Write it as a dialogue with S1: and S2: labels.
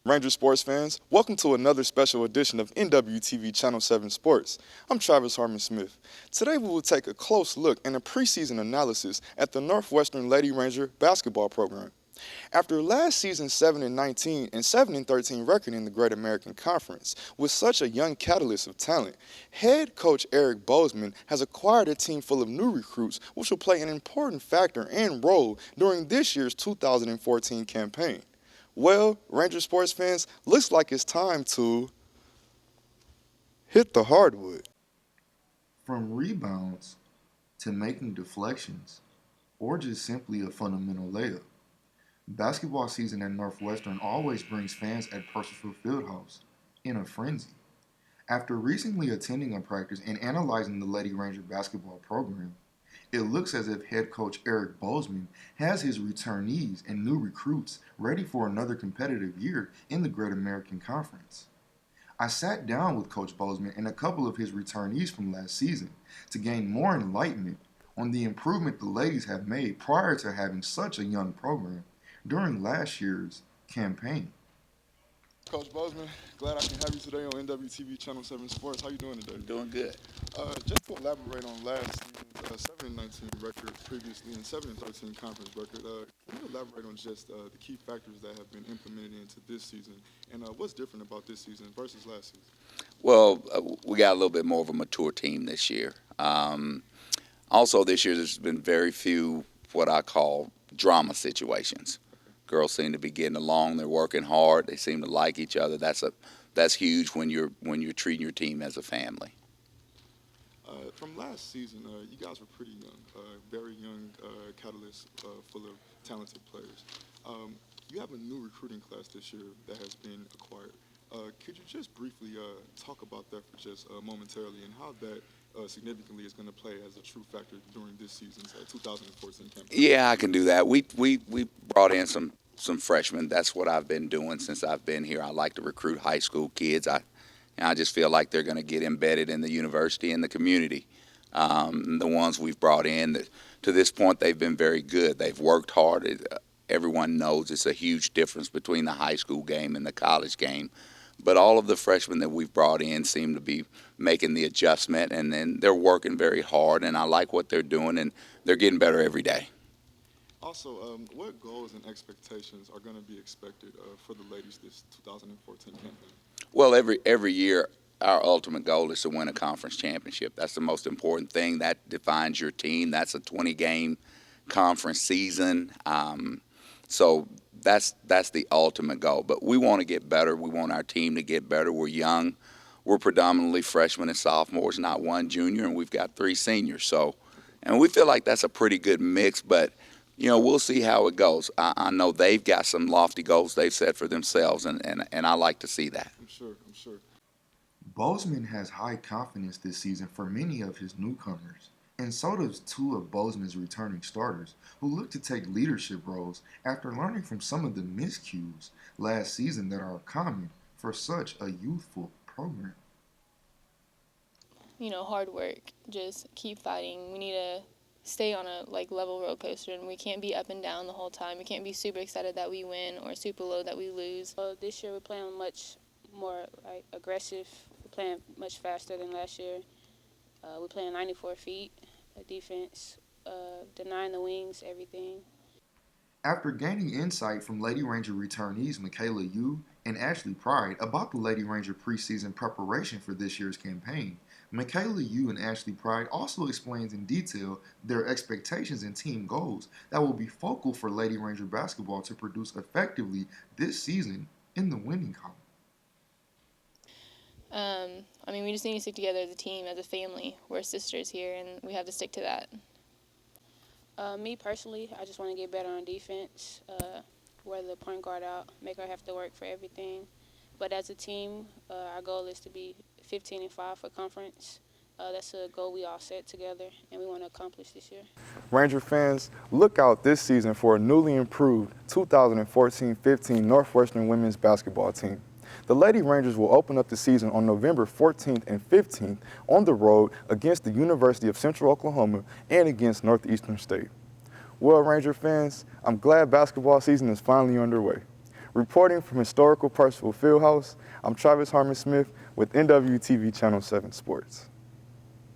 S1: Ranger sports fans, welcome to another special edition of NWTV Channel 7 Sports. I'm Travis Harmon-Smith. Today we will take a close look and a preseason analysis at the Northwestern Lady Ranger basketball program. After last season's 7-19 and 7-13 record in the Great American Conference, with such a young catalyst of talent, head coach Eric Bozeman has acquired a team full of new recruits which will play an important factor and role during this year's 2014 campaign. Well, Ranger sports fans, looks like it's time to hit the hardwood.
S2: From rebounds to making deflections, or just simply a fundamental layup, basketball season at Northwestern always brings fans at Purcellville Fieldhouse in a frenzy. After recently attending a practice and analyzing the Lady Ranger basketball program, it looks as if head coach Eric Bozeman has his returnees and new recruits ready for another competitive year in the Great American Conference. I sat down with Coach Bozeman and a couple of his returnees from last season to gain more enlightenment on the improvement the ladies have made prior to having such a young program during last year's campaign.
S1: Coach Bozeman, glad I can have you today on NWTV Channel 7 Sports. How you doing today?
S3: Doing good.
S1: Just to elaborate on last season's 7-19 record previously and 7-13 conference record, can you elaborate on just the key factors that have been implemented into this season and what's different about this season versus last season?
S3: Well, we got a little bit more of a mature team this year. Also, this year there's been very few what I call drama situations. Girls seem to be getting along. They're working hard. They seem to like each other. That's huge when you're treating your team as a family.
S1: From last season, you guys were pretty young, very young catalyst full of talented players. You have a new recruiting class this year that has been acquired. Could you just briefly talk about that for just momentarily and how that significantly is going to play as a true factor during this season's 2014 campaign?
S3: Yeah, I can do that. We brought in some freshmen. That's what I've been doing since I've been here. I like to recruit high school kids. I just feel like they're going to get embedded in the university and the community. The ones we've brought in, to this point, they've been very good. They've worked hard. Everyone knows it's a huge difference between the high school game and the college game. But all of the freshmen that we've brought in seem to be making the adjustment, and then they're working very hard, and I like what they're doing, and they're getting better every day.
S1: Also, what goals and expectations are going to be expected for the ladies this 2014 campaign?
S3: Well, every year, our ultimate goal is to win a conference championship. That's the most important thing. That defines your team. That's a 20-game conference season. So that's the ultimate goal. But we want to get better. We want our team to get better. We're young. We're predominantly freshmen and sophomores, not one junior, and we've got 3 seniors. And we feel like that's a pretty good mix, but we'll see how it goes. I know they've got some lofty goals they've set for themselves, and I like to see that.
S1: I'm sure.
S2: Bozeman has high confidence this season for many of his newcomers, and so does 2 of Bozeman's returning starters, who look to take leadership roles after learning from some of the miscues last season that are common for such a youthful program.
S4: Hard work. Just keep fighting. We need to stay on a level roller coaster, and we can't be up and down the whole time. We can't be super excited that we win or super low that we lose.
S5: This year we're playing much more aggressive. We're playing much faster than last year. We're playing 94 feet, defense, denying the wings, everything.
S2: After gaining insight from Lady Ranger returnees Michaela Yu and Ashley Pride about the Lady Ranger preseason preparation for this year's campaign, Michaela Yu and Ashley Pride also explains in detail their expectations and team goals that will be focal for Lady Ranger basketball to produce effectively this season in the winning column.
S4: We just need to stick together as a team, as a family. We're sisters here, and we have to stick to that.
S5: Me personally, I just want to get better on defense, wear the point guard out, make her have to work for everything. But as a team, our goal is to be 15-5 for conference. That's a goal we all set together, and we want to accomplish this year.
S1: Ranger fans, look out this season for a newly improved 2014-15 Northwestern women's basketball team. The Lady Rangers will open up the season on November 14th and 15th on the road against the University of Central Oklahoma and against Northeastern State. Well, Ranger fans, I'm glad basketball season is finally underway. Reporting from historical Percival Fieldhouse, I'm Travis Harmon-Smith with NWTV Channel 7 Sports.